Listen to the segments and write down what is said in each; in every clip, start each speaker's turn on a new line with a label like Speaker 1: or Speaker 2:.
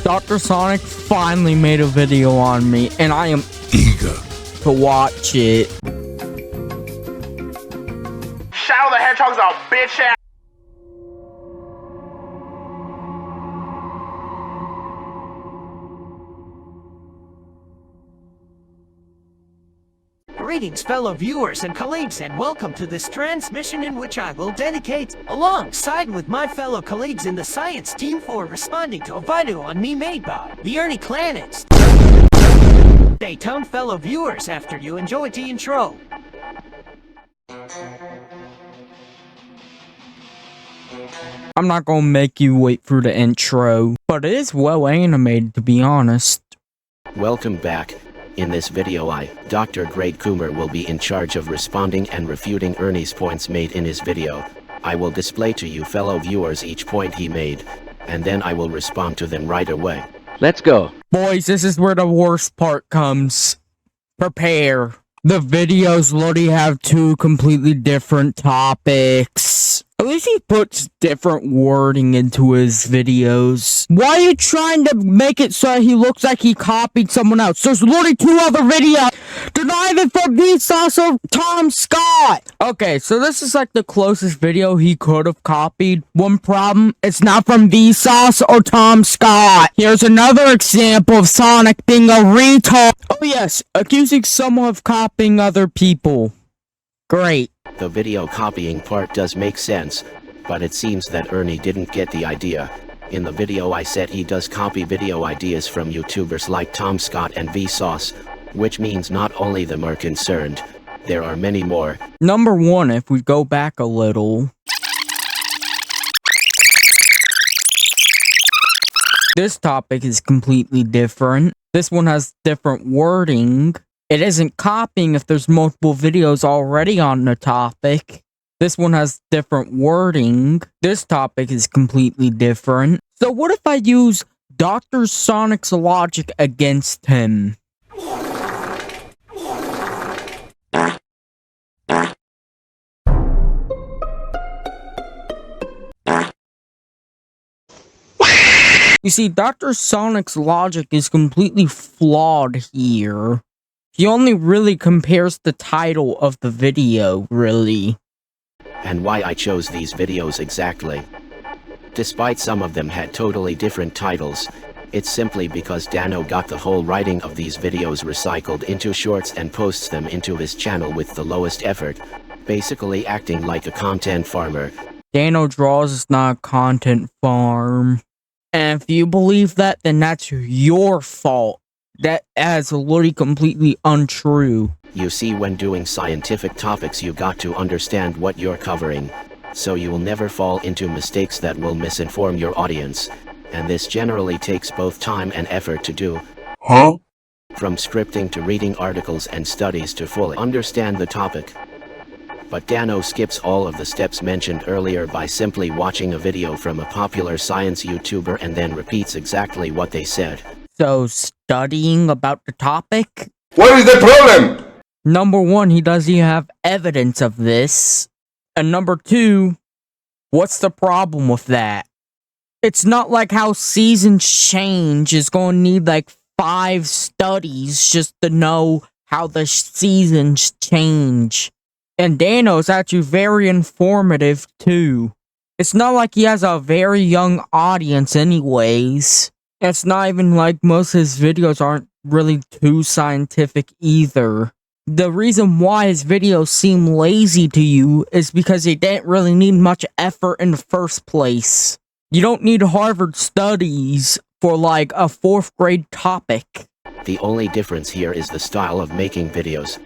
Speaker 1: Dr. Sonic finally made a video on me, and I am eager to watch it.
Speaker 2: Shadow the Hedgehog's a bitch ass.
Speaker 3: Greetings, fellow viewers and colleagues, and welcome to this transmission in which I will dedicate, alongside with my fellow colleagues in the science team, for responding to a video on me made by the Erny Clanets. Stay tuned, fellow viewers, after you enjoy the intro.
Speaker 1: I'm not gonna make you wait for the intro, but it is well animated, to be honest.
Speaker 4: Welcome back. In this video Dr. Great Coomer will be in charge of responding and refuting Ernie's points made in his video. I will display to you fellow viewers each point he made, and then I will respond to them right away. Let's go.
Speaker 1: Boys, this is where the worst part comes. Prepare. The videos literally have two completely different topics. At least he puts different wording into his videos. Why are you trying to make it so he looks like he copied someone else? There's literally two other videos. They're not even from Vsauce or Tom Scott. Okay, so this is like the closest video he could have copied. One problem, it's not from Vsauce or Tom Scott. Here's another example of Sonic being a retard. Oh yes, accusing someone of copying other people. Great.
Speaker 4: The video copying part does make sense, but it seems that Ernie didn't get the idea. In the video I said he does copy video ideas from YouTubers like Tom Scott and Vsauce, which means not only them are concerned, there are many more.
Speaker 1: Number one, if we go back a little. This topic is completely different. This one has different wording. It isn't copying if there's multiple videos already on the topic. This one has different wording. This topic is completely different. So what if I use Dr. Sonic's logic against him? You see, Dr. Sonic's logic is completely flawed here. He only really compares the title of the video, really.
Speaker 4: And why I chose these videos exactly. Despite some of them had totally different titles, it's simply because Dano got the whole writing of these videos recycled into shorts and posts them into his channel with the lowest effort, basically acting like a content farmer.
Speaker 1: Dano Draws is not a content farm. And if you believe that, then that's your fault. That is literally completely untrue.
Speaker 4: You see, when doing scientific topics you got to understand what you're covering, so you will never fall into mistakes that will misinform your audience, and this generally takes both time and effort to do.
Speaker 5: Huh?
Speaker 4: From scripting to reading articles and studies to fully understand the topic. But Dano skips all of the steps mentioned earlier by simply watching a video from a popular science YouTuber and then repeats exactly what they said.
Speaker 1: So, studying about the topic?
Speaker 5: What is the problem?
Speaker 1: Number one, he doesn't have evidence of this. And number two, what's the problem with that? It's not like how seasons change is going to need like 5 studies just to know how the seasons change. And Dano's actually very informative too. It's not like he has a very young audience anyways. It's not even like most of his videos aren't really too scientific either. The reason why his videos seem lazy to you is because they didn't really need much effort in the first place. You don't need Harvard studies for like a 4th grade topic.
Speaker 4: The only difference here is the style of making videos.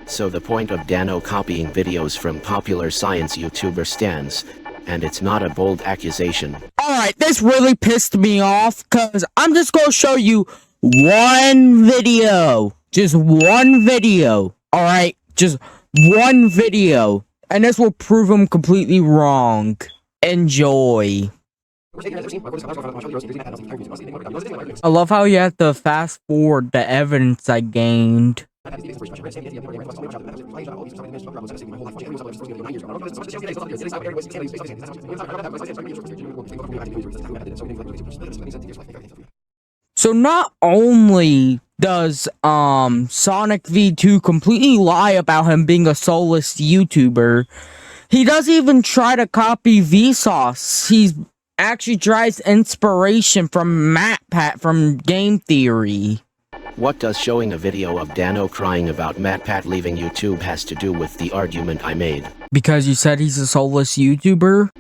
Speaker 4: So the point of Dano copying videos from popular science YouTuber stands. And it's not a bold accusation.
Speaker 1: Alright, this really pissed me off, cause I'm just gonna show you one video. Just one video. Alright, just one video. And this will prove him completely wrong. Enjoy. I love how you have to fast forward the evidence I gained. So not only does Sonic V2 completely lie about him being a soulless YouTuber, he doesn't even try to copy Vsauce. He actually tries inspiration from MatPat from Game Theory.
Speaker 4: What does showing a video of Dano crying about MatPat leaving YouTube has to do with the argument I made?
Speaker 1: Because you said he's a soulless YouTuber?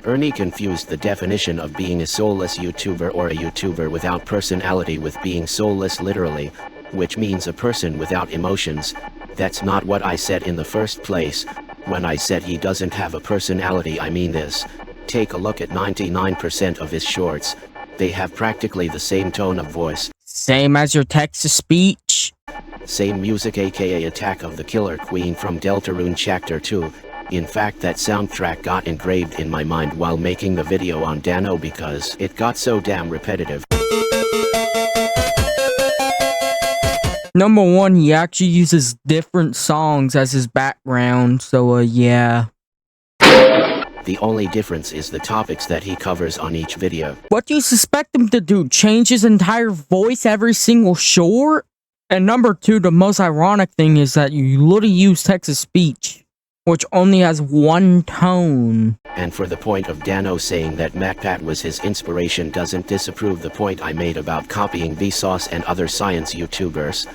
Speaker 4: Ernie confused the definition of being a soulless YouTuber or a YouTuber without personality with being soulless literally, which means a person without emotions. That's not what I said in the first place. When I said he doesn't have a personality, I mean this. Take a look at 99% of his shorts. They have practically the same tone of voice.
Speaker 1: Same as your text-to-speech?
Speaker 4: Same music, aka Attack of the Killer Queen from Deltarune Chapter 2. In fact, that soundtrack got engraved in my mind while making the video on Dano because it got so damn repetitive.
Speaker 1: Number one, he actually uses different songs as his background, so yeah.
Speaker 4: The only difference is the topics that he covers on each video.
Speaker 1: What do you suspect him to do? Change his entire voice every single short? And number two, the most ironic thing is that you literally use text-to-speech, which only has one tone.
Speaker 4: And for the point of Dano saying that MatPat was his inspiration doesn't disapprove the point I made about copying Vsauce and other science YouTubers.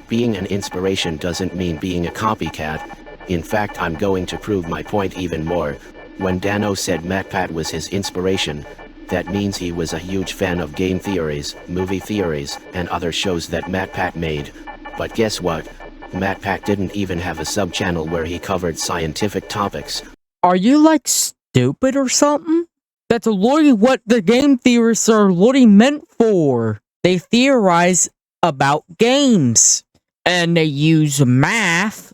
Speaker 4: Being an inspiration doesn't mean being a copycat. In fact, I'm going to prove my point even more. When Dano said MatPat was his inspiration, that means he was a huge fan of game theories, movie theories, and other shows that MatPat made. But guess what? MatPat didn't even have a sub-channel where he covered scientific topics.
Speaker 1: Are you like stupid or something? That's literally what the game theorists are literally meant for. They theorize about games. And they use math,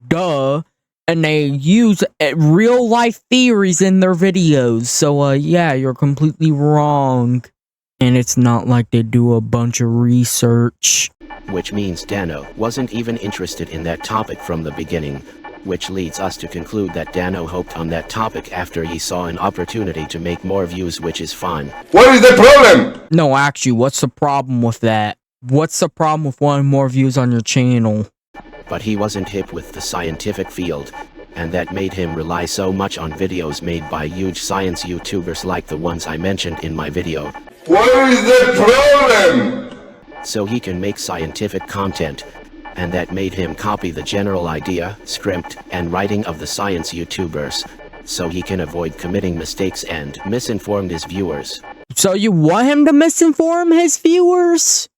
Speaker 1: duh, and they use real life theories in their videos. So yeah, you're completely wrong. And it's not like they do a bunch of research.
Speaker 4: Which means Dano wasn't even interested in that topic from the beginning, which leads us to conclude that Dano hoped on that topic after he saw an opportunity to make more views, which is fine.
Speaker 5: What is the problem?
Speaker 1: No, actually, what's the problem with that? What's the problem with wanting more views on your channel?
Speaker 4: But he wasn't hip with the scientific field, and that made him rely so much on videos made by huge science YouTubers like the ones I mentioned in my video.
Speaker 5: What is the problem?
Speaker 4: So he can make scientific content, and that made him copy the general idea, script, and writing of the science YouTubers, so he can avoid committing mistakes and misinform his viewers.
Speaker 1: So you want him to misinform his viewers?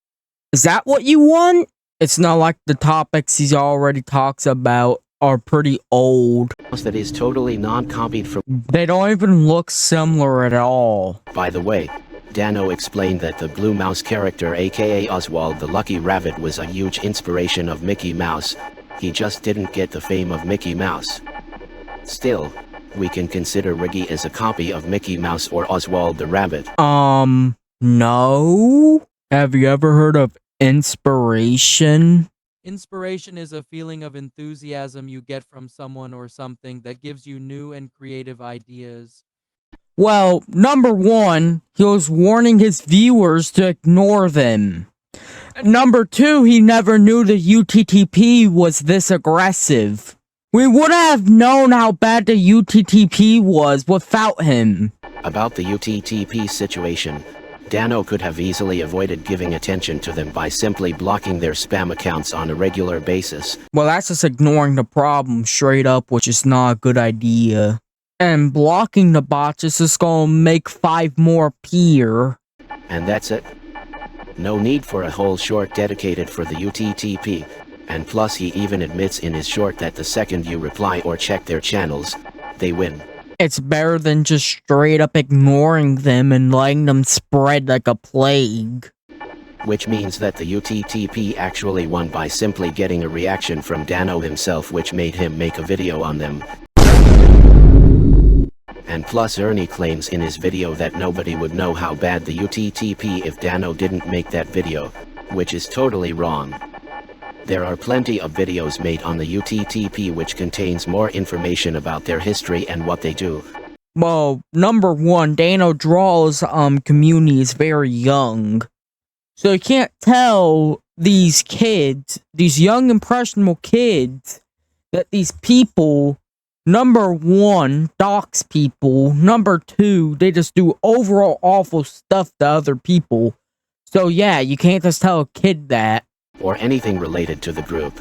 Speaker 1: Is that what you want? It's not like the topics he already talks about are pretty old.
Speaker 4: That is totally non-copied from.
Speaker 1: They don't even look similar at all.
Speaker 4: By the way, Dano explained that the Blue Mouse character aka Oswald the Lucky Rabbit was a huge inspiration of Mickey Mouse. He just didn't get the fame of Mickey Mouse. Still, we can consider Riggy as a copy of Mickey Mouse or Oswald the Rabbit.
Speaker 1: No? Have you ever heard of inspiration?
Speaker 6: Inspiration is a feeling of enthusiasm you get from someone or something that gives you new and creative ideas.
Speaker 1: Well, number one, he was warning his viewers to ignore them. Number two, he never knew the UTTP was this aggressive. We would have known how bad the UTTP was without him.
Speaker 4: About the UTTP situation, Dano could have easily avoided giving attention to them by simply blocking their spam accounts on a regular basis.
Speaker 1: Well, that's just ignoring the problem straight up, which is not a good idea. And blocking the bots is just gonna make 5 more appear.
Speaker 4: And that's it. No need for a whole short dedicated for the UTTP. And plus he even admits in his short that the second you reply or check their channels, they win.
Speaker 1: It's better than just straight up ignoring them and letting them spread like a plague.
Speaker 4: Which means that the UTTP actually won by simply getting a reaction from Dano himself, which made him make a video on them. And plus Ernie claims in his video that nobody would know how bad the UTTP if Dano didn't make that video, which is totally wrong. There are plenty of videos made on the UTTP which contains more information about their history and what they do.
Speaker 1: Well, number one, Dano Draw's community is very young. So you can't tell these kids, these young impressionable kids, that these people, number one, dox people, number two, they just do overall awful stuff to other people. So yeah, you can't just tell a kid that.
Speaker 4: Or anything related to the group.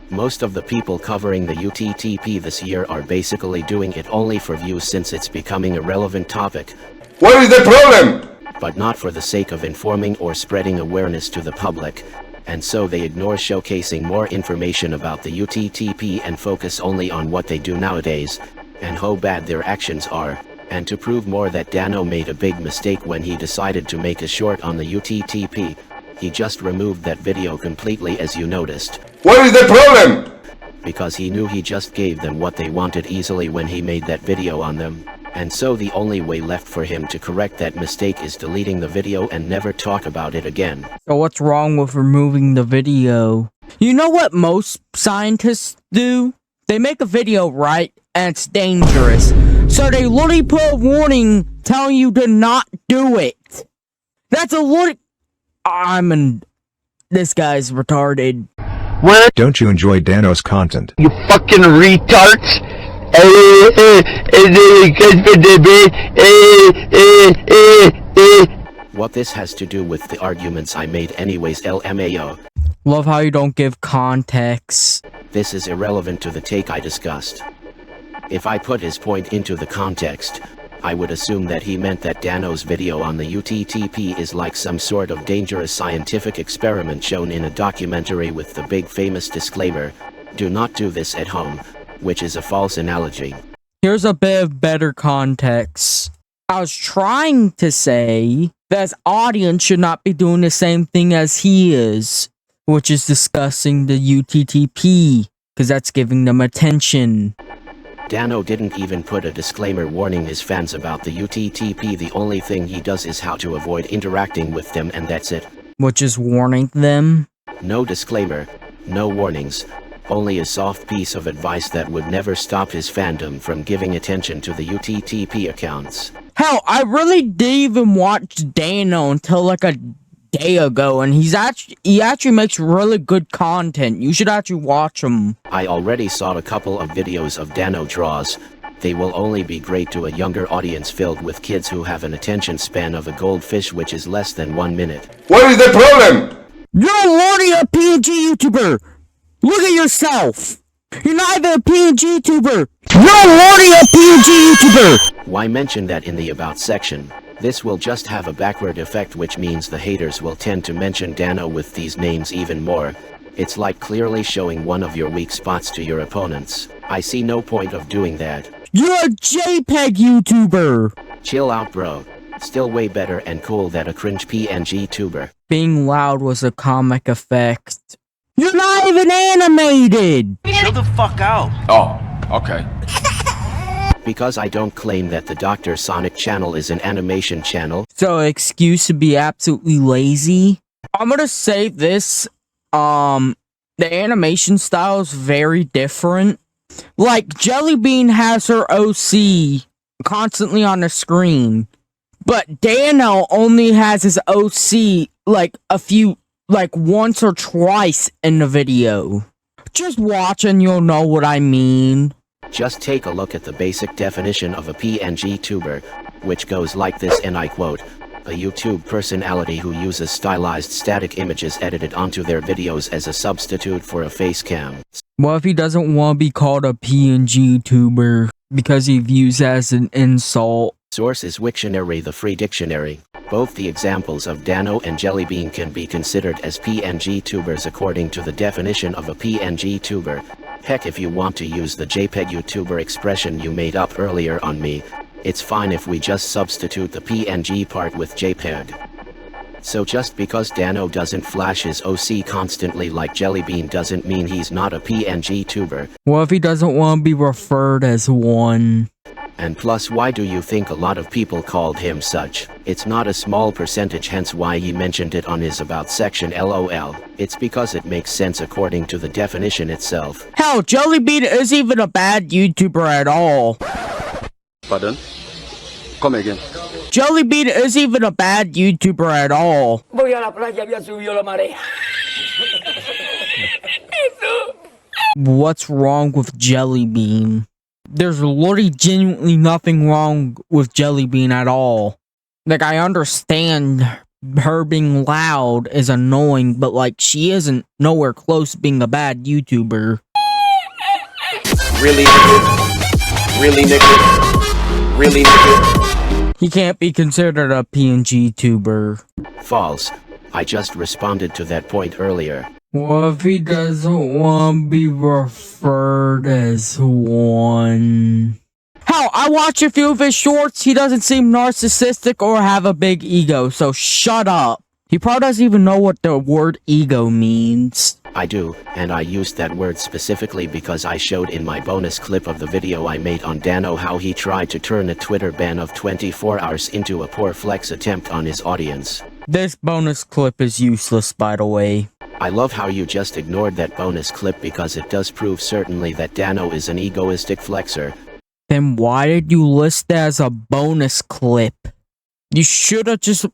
Speaker 4: Most of the people covering the UTTP this year are basically doing it only for views since it's becoming a relevant topic.
Speaker 5: What is the problem?
Speaker 4: But not for the sake of informing or spreading awareness to the public, and so they ignore showcasing more information about the UTTP and focus only on what they do nowadays, and how bad their actions are, and to prove more that Dano made a big mistake when he decided to make a short on the UTTP, he just removed that video completely as you noticed.
Speaker 5: What is the problem?
Speaker 4: Because he knew he just gave them what they wanted easily when he made that video on them. And so the only way left for him to correct that mistake is deleting the video and never talk about it again.
Speaker 1: So what's wrong with removing the video? You know what most scientists do? They make a video, right? And it's dangerous. So they literally put a warning telling you to not do it. That's a warning. This guy's retarded.
Speaker 7: Don't you enjoy Dano's content?
Speaker 8: You fucking retards!
Speaker 4: What this has to do with the arguments I made anyways, LMAO.
Speaker 1: Love how you don't give context.
Speaker 4: This is irrelevant to the take I discussed. If I put his point into the context, I would assume that he meant that Dano's video on the UTTP is like some sort of dangerous scientific experiment shown in a documentary with the big famous disclaimer, "Do not do this at home," which is a false analogy.
Speaker 1: Here's a bit of better context. I was trying to say that his audience should not be doing the same thing as he is, which is discussing the UTTP, because that's giving them attention.
Speaker 4: Dano didn't even put a disclaimer warning his fans about the UTTP. The only thing he does is how to avoid interacting with them, and that's it.
Speaker 1: Which is warning them.
Speaker 4: No disclaimer, no warnings, only a soft piece of advice that would never stop his fandom from giving attention to the UTTP accounts.
Speaker 1: Hell, I really didn't even watch Dano until like a day ago, and he actually makes really good content. You should actually watch him.
Speaker 4: I already saw a couple of videos of Dano draws. They will only be great to a younger audience filled with kids who have an attention span of a goldfish, which is less than 1 minute.
Speaker 5: What is the problem?
Speaker 1: You're already a PNG YouTuber! Look at yourself! You're not even a PNG YouTuber! You're already a PNG YouTuber!
Speaker 4: Why mention that in the About section? This will just have a backward effect, which means the haters will tend to mention Dano with these names even more. It's like clearly showing one of your weak spots to your opponents. I see no point of doing that.
Speaker 1: You're a JPEG YouTuber!
Speaker 4: Chill out, bro. Still way better and cool than a cringe PNG tuber.
Speaker 1: Being loud was a comic effect. You're not even animated!
Speaker 9: Chill the fuck out.
Speaker 5: Oh, okay.
Speaker 4: Because I don't claim that the Dr. Sonic channel is an animation channel.
Speaker 1: So, excuse to be absolutely lazy? I'm gonna say this, the animation style is very different. Like, Jellybean has her OC constantly on the screen, but Dano only has his OC, like, once or twice in the video. Just watch and you'll know what I mean.
Speaker 4: Just take a look at the basic definition of a PNG tuber, which goes like this, and I quote, "A YouTube personality who uses stylized static images edited onto their videos as a substitute for a face cam."
Speaker 1: What if he doesn't want to be called a PNG tuber because he views it as an insult?
Speaker 4: Source is Wiktionary, the free dictionary. Both the examples of Dano and Jellybean can be considered as PNG tubers according to the definition of a PNG tuber. Heck, if you want to use the JPEG YouTuber expression you made up earlier on me, it's fine if we just substitute the PNG part with JPEG. So just because Dano doesn't flash his OC constantly like Jellybean doesn't mean he's not a PNG tuber.
Speaker 1: What if he doesn't want to be referred as one?
Speaker 4: And plus, why do you think a lot of people called him such? It's not a small percentage, hence why he mentioned it on his about section, lol. It's because it makes sense according to the definition itself.
Speaker 1: Hell, Jellybean isn't even a bad YouTuber at all.
Speaker 9: Pardon? Come again.
Speaker 1: Jellybean isn't even a bad YouTuber at all.
Speaker 10: Voy a la playa, había subido la marea.
Speaker 1: What's wrong with Jellybean? There's literally genuinely nothing wrong with Jellybean at all. Like, I understand her being loud is annoying, but like, she isn't nowhere close to being a bad YouTuber.
Speaker 9: Really, nigga? Really, nigga? Really, nigga?
Speaker 1: He can't be considered a PNG tuber.
Speaker 4: False. I just responded to that point earlier.
Speaker 1: What if he doesn't want to be referred as one? Hell, I watch a few of his shorts. He doesn't seem narcissistic or have a big ego, so shut up. He probably doesn't even know what the word ego means.
Speaker 4: I do, and I used that word specifically because I showed in my bonus clip of the video I made on Dano how he tried to turn a Twitter ban of 24 hours into a poor flex attempt on his audience.
Speaker 1: This bonus clip is useless, by the way.
Speaker 4: I love how you just ignored that bonus clip because it does prove certainly that Dano is an egoistic flexer.
Speaker 1: Then why did you list that as a bonus clip? You should have just...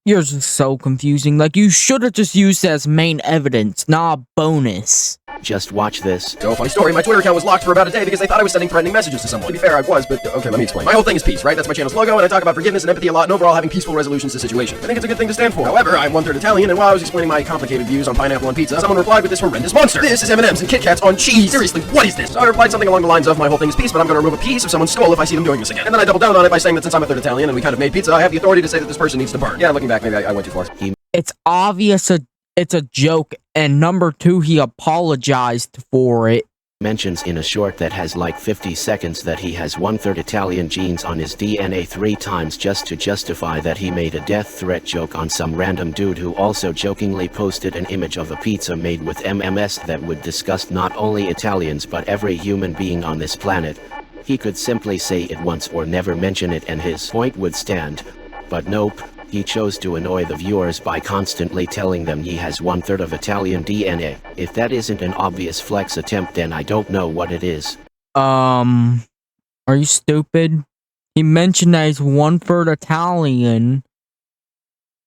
Speaker 1: You're just so confusing. Like, you should have just used it as main evidence, not a bonus.
Speaker 4: Just watch this.
Speaker 11: So, funny story, my Twitter account was locked for about a day because they thought I was sending threatening messages to someone. To be fair, I was, but okay, let me explain. My whole thing is peace, right? That's my channel's logo, and I talk about forgiveness and empathy a lot, and overall having peaceful resolutions to situations. I think it's a good thing to stand for. However, I'm 1/3 Italian, and while I was explaining my complicated views on pineapple on pizza, someone replied with this horrendous monster. This is M&M's and Kit Kats on cheese. Seriously, what is this? So I replied something along the lines of, my whole thing is peace, but I'm gonna remove a piece of someone's skull if I see them doing this again. And then I doubled down on it by saying that since I'm a 1/3 Italian and we kind of made pizza, I have the authority to say that this person needs to burn. Yeah, looking back, maybe I went too far.
Speaker 1: It's obvious it's a joke, and number two, he apologized for it.
Speaker 4: Mentions in a short that has like 50 seconds that he has 1/3 Italian genes on his DNA 3 times just to justify that he made a death threat joke on some random dude who also jokingly posted an image of a pizza made with MMS that would disgust not only Italians but every human being on this planet. He could simply say it once or never mention it and his point would stand. But nope. He chose to annoy the viewers by constantly telling them he has 1/3 of Italian DNA. If that isn't an obvious flex attempt, then I don't know what it is.
Speaker 1: Are you stupid? He mentioned that he's 1/3 Italian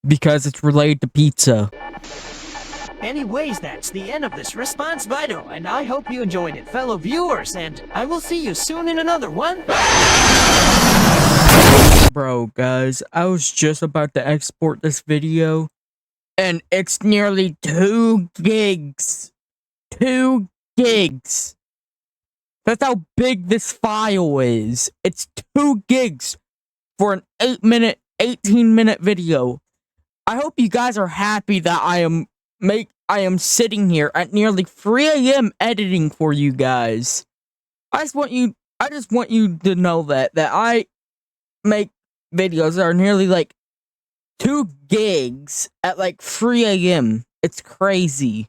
Speaker 1: because it's related to pizza.
Speaker 3: Anyways, that's the end of this response video, and I hope you enjoyed it, fellow viewers, and I will see you soon in another one.
Speaker 1: Bro, guys, I was just about to export this video, and it's nearly 2 gigs. 2 gigs. That's how big this file is. It's 2 gigs for an 18-minute video. I hope you guys are happy that I am sitting here at nearly 3 AM editing for you guys. I just want you to know that I make videos that are nearly like 2 gigs at like 3 AM. It's crazy.